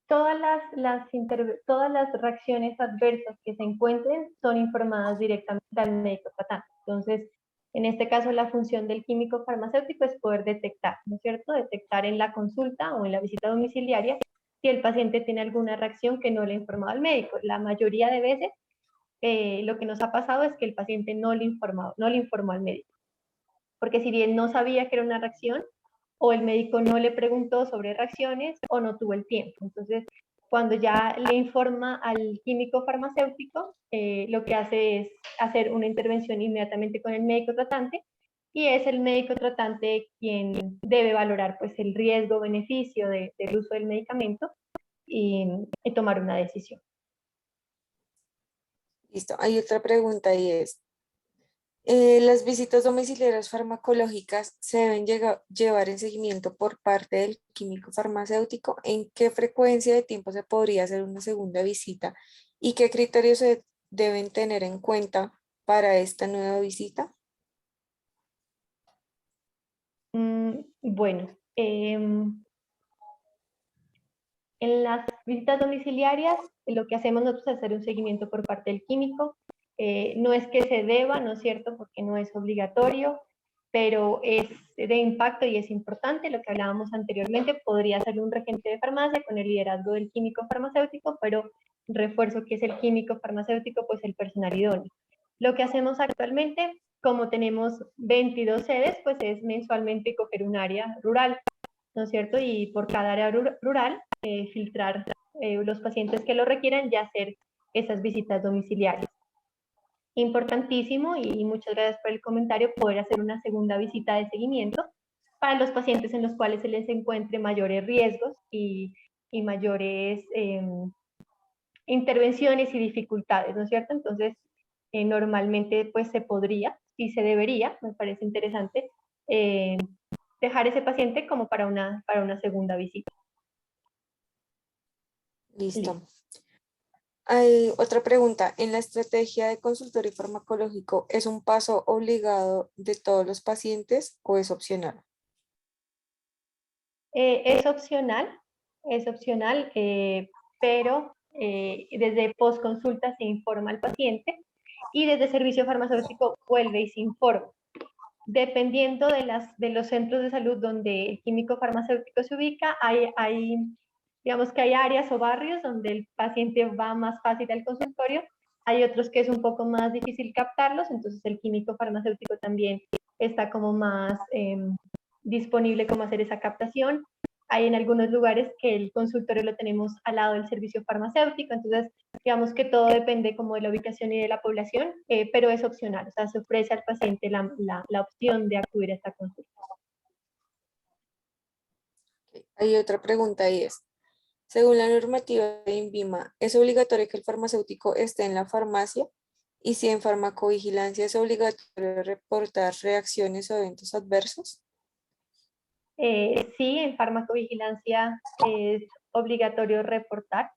Todas las reacciones adversas que se encuentren son informadas directamente al médico tratante. Entonces, en este caso, la función del químico farmacéutico es poder detectar, ¿no es cierto? Detectar en la consulta o en la visita domiciliaria si el paciente tiene alguna reacción que no le ha informado al médico. La mayoría de veces, lo que nos ha pasado es que el paciente no le informó al médico. Porque si bien no sabía que era una reacción, o el médico no le preguntó sobre reacciones o no tuvo el tiempo. Entonces, cuando ya le informa al químico farmacéutico, lo que hace es hacer una intervención inmediatamente con el médico tratante y es el médico tratante quien debe valorar pues el riesgo-beneficio del uso del medicamento y tomar una decisión. Listo. Hay otra pregunta y es, ¿las visitas domiciliarias farmacológicas se deben llevar en seguimiento por parte del químico farmacéutico? ¿En qué frecuencia de tiempo se podría hacer una segunda visita? ¿Y qué criterios se deben tener en cuenta para esta nueva visita? Bueno, en las visitas domiciliarias, lo que hacemos nosotros es hacer un seguimiento por parte del químico. No es que se deba, ¿no es cierto?, porque no es obligatorio, pero es de impacto y es importante. Lo que hablábamos anteriormente, podría ser un regente de farmacia con el liderazgo del químico farmacéutico, pero refuerzo que es el químico farmacéutico, pues el personal idóneo. Lo que hacemos actualmente, como tenemos 22 sedes, pues es mensualmente coger un área rural, ¿no es cierto? Y por cada área rural, filtrar los pacientes que lo requieran y hacer esas visitas domiciliarias. Importantísimo, y muchas gracias por el comentario, poder hacer una segunda visita de seguimiento para los pacientes en los cuales se les encuentre mayores riesgos y mayores intervenciones y dificultades, ¿no es cierto? Entonces, normalmente pues se podría y se debería, me parece interesante, eh, dejar ese paciente como para una segunda visita. Listo. Listo. Hay otra pregunta. ¿En la estrategia de consultorio farmacológico es un paso obligado de todos los pacientes o es opcional? Es opcional, pero desde postconsulta se informa al paciente y desde servicio farmacéutico vuelve y se informa. Dependiendo de los centros de salud donde el químico farmacéutico se ubica, digamos que hay áreas o barrios donde el paciente va más fácil al consultorio, hay otros que es un poco más difícil captarlos, entonces el químico farmacéutico también está como más disponible como hacer esa captación. Hay en algunos lugares que el consultorio lo tenemos al lado del servicio farmacéutico, entonces digamos que todo depende como de la ubicación y de la población, pero es opcional, o sea, se ofrece al paciente la opción de acudir a esta consulta. Hay otra pregunta y es, según la normativa de INVIMA, ¿es obligatorio que el farmacéutico esté en la farmacia? Y si en farmacovigilancia es obligatorio reportar reacciones o eventos adversos. Sí, en farmacovigilancia es obligatorio reportar,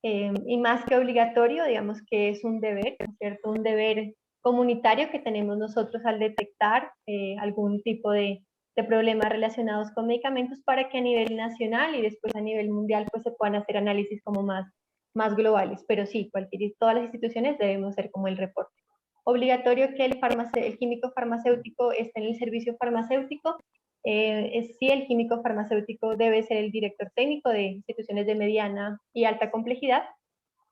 y más que obligatorio, digamos que es un deber, ¿cierto? Un deber comunitario que tenemos nosotros al detectar algún tipo de problemas relacionados con medicamentos para que a nivel nacional y después a nivel mundial pues se puedan hacer análisis como más globales. Pero sí, todas las instituciones debemos hacer como el reporte. Obligatorio que el químico farmacéutico esté en el servicio farmacéutico. Sí, el químico farmacéutico debe ser el director técnico de instituciones de mediana y alta complejidad.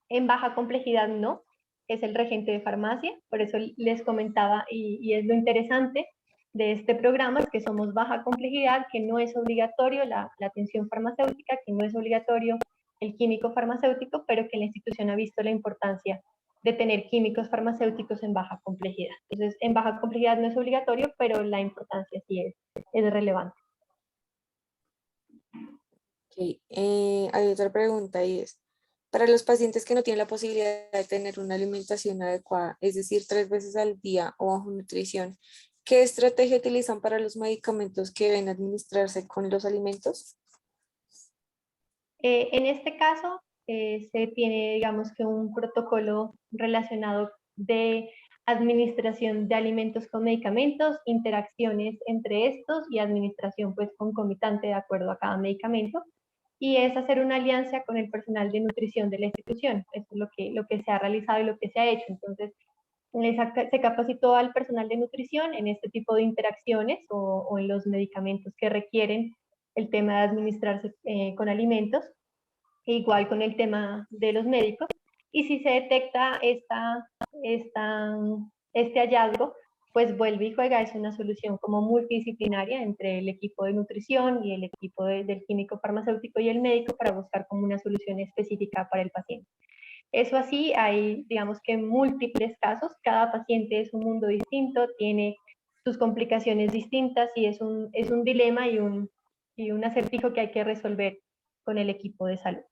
En baja complejidad no, es el regente de farmacia. Por eso les comentaba, y es lo interesante de este programa, es que somos baja complejidad, que no es obligatorio la atención farmacéutica, que no es obligatorio el químico farmacéutico, pero que la institución ha visto la importancia de tener químicos farmacéuticos en baja complejidad. Entonces, en baja complejidad no es obligatorio, pero la importancia sí es relevante. Ok, hay otra pregunta y es, para los pacientes que no tienen la posibilidad de tener una alimentación adecuada, es decir, 3 veces al día o bajo nutrición, ¿qué estrategia utilizan para los medicamentos que deben administrarse con los alimentos? En este caso, se tiene, digamos que un protocolo relacionado de administración de alimentos con medicamentos, interacciones entre estos y administración pues concomitante de acuerdo a cada medicamento. Y es hacer una alianza con el personal de nutrición de la institución. Eso es lo que se ha realizado y lo que se ha hecho. Entonces, se capacitó al personal de nutrición en este tipo de interacciones o en los medicamentos que requieren el tema de administrarse con alimentos, igual con el tema de los médicos. Y si se detecta este hallazgo, pues vuelve y juega, es una solución como multidisciplinaria entre el equipo de nutrición y el equipo del químico farmacéutico y el médico para buscar como una solución específica para el paciente. Eso así, hay digamos que múltiples casos, cada paciente es un mundo distinto, tiene sus complicaciones distintas y es un dilema y un acertijo que hay que resolver con el equipo de salud.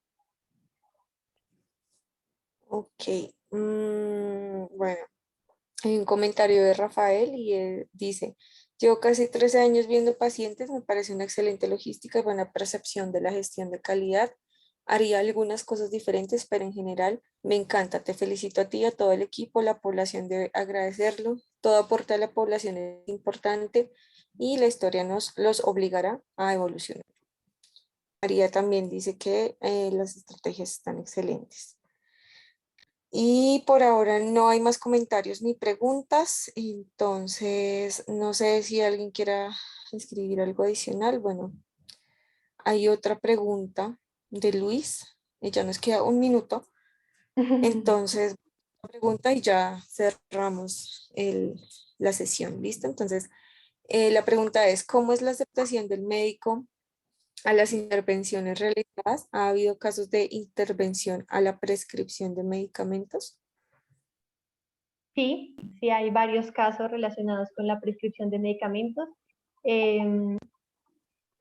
Ok, bueno, hay un comentario de Rafael y él dice, llevo casi 13 años viendo pacientes, me parece una excelente logística y buena percepción de la gestión de calidad. Haría algunas cosas diferentes, pero en general me encanta. Te felicito a ti y a todo el equipo, la población debe agradecerlo. Todo aporte a la población es importante y la historia nos los obligará a evolucionar. María también dice que las estrategias están excelentes. Y por ahora no hay más comentarios ni preguntas, entonces no sé si alguien quiera escribir algo adicional. Bueno, hay otra pregunta de Luis, y ya nos queda un minuto, entonces pregunta y ya cerramos la sesión, ¿listo? Entonces, la pregunta es, ¿cómo es la aceptación del médico a las intervenciones realizadas? ¿Ha habido casos de intervención a la prescripción de medicamentos? Sí, sí hay varios casos relacionados con la prescripción de medicamentos. Eh,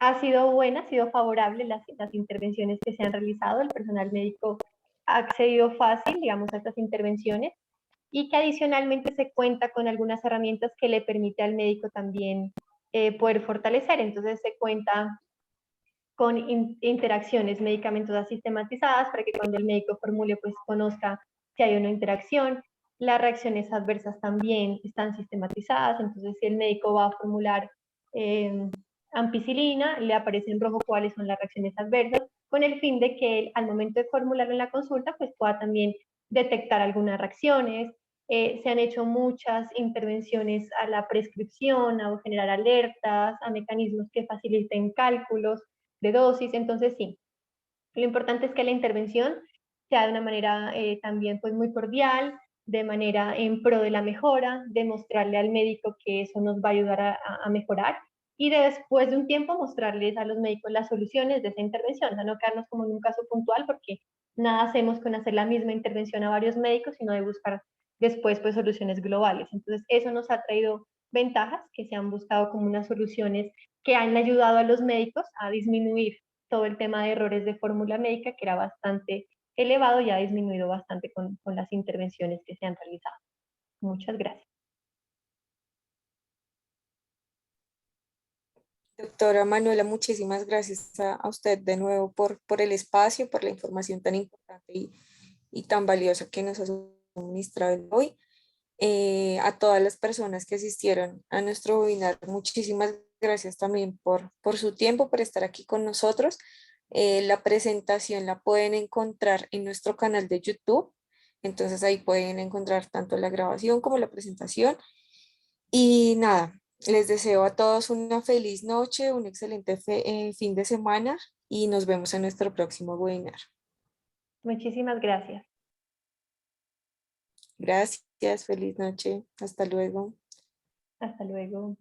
Ha sido buena, ha sido favorable las intervenciones que se han realizado. El personal médico ha accedido fácil, digamos, a estas intervenciones y que adicionalmente se cuenta con algunas herramientas que le permite al médico también poder fortalecer. Entonces se cuenta con interacciones medicamentosas sistematizadas para que cuando el médico formule, pues conozca si hay una interacción. Las reacciones adversas también están sistematizadas, entonces si el médico va a formular eh, ampicilina, le aparece en rojo cuáles son las reacciones adversas, con el fin de que él, al momento de formularlo en la consulta, pues pueda también detectar algunas reacciones. Se han hecho muchas intervenciones a la prescripción, a generar alertas, a mecanismos que faciliten cálculos de dosis. Entonces, sí, lo importante es que la intervención sea de una manera también pues muy cordial, de manera en pro de la mejora, de mostrarle al médico que eso nos va a ayudar a mejorar y de después de un tiempo mostrarles a los médicos las soluciones de esa intervención, o sea, no quedarnos como en un caso puntual porque nada hacemos con hacer la misma intervención a varios médicos, sino de buscar después pues soluciones globales. Entonces, eso nos ha traído ventajas que se han buscado como unas soluciones que han ayudado a los médicos a disminuir todo el tema de errores de fórmula médica, que era bastante elevado y ha disminuido bastante con las intervenciones que se han realizado. Muchas gracias. Doctora Manuela, muchísimas gracias a usted de nuevo por el espacio, por la información tan importante y tan valiosa que nos ha suministrado hoy. A todas las personas que asistieron a nuestro webinar, muchísimas gracias también por su tiempo, por estar aquí con nosotros. La presentación la pueden encontrar en nuestro canal de YouTube, entonces ahí pueden encontrar tanto la grabación como la presentación. Y nada, les deseo a todos una feliz noche, un excelente fin de semana y nos vemos en nuestro próximo webinar. Muchísimas gracias. Gracias, feliz noche, hasta luego. Hasta luego.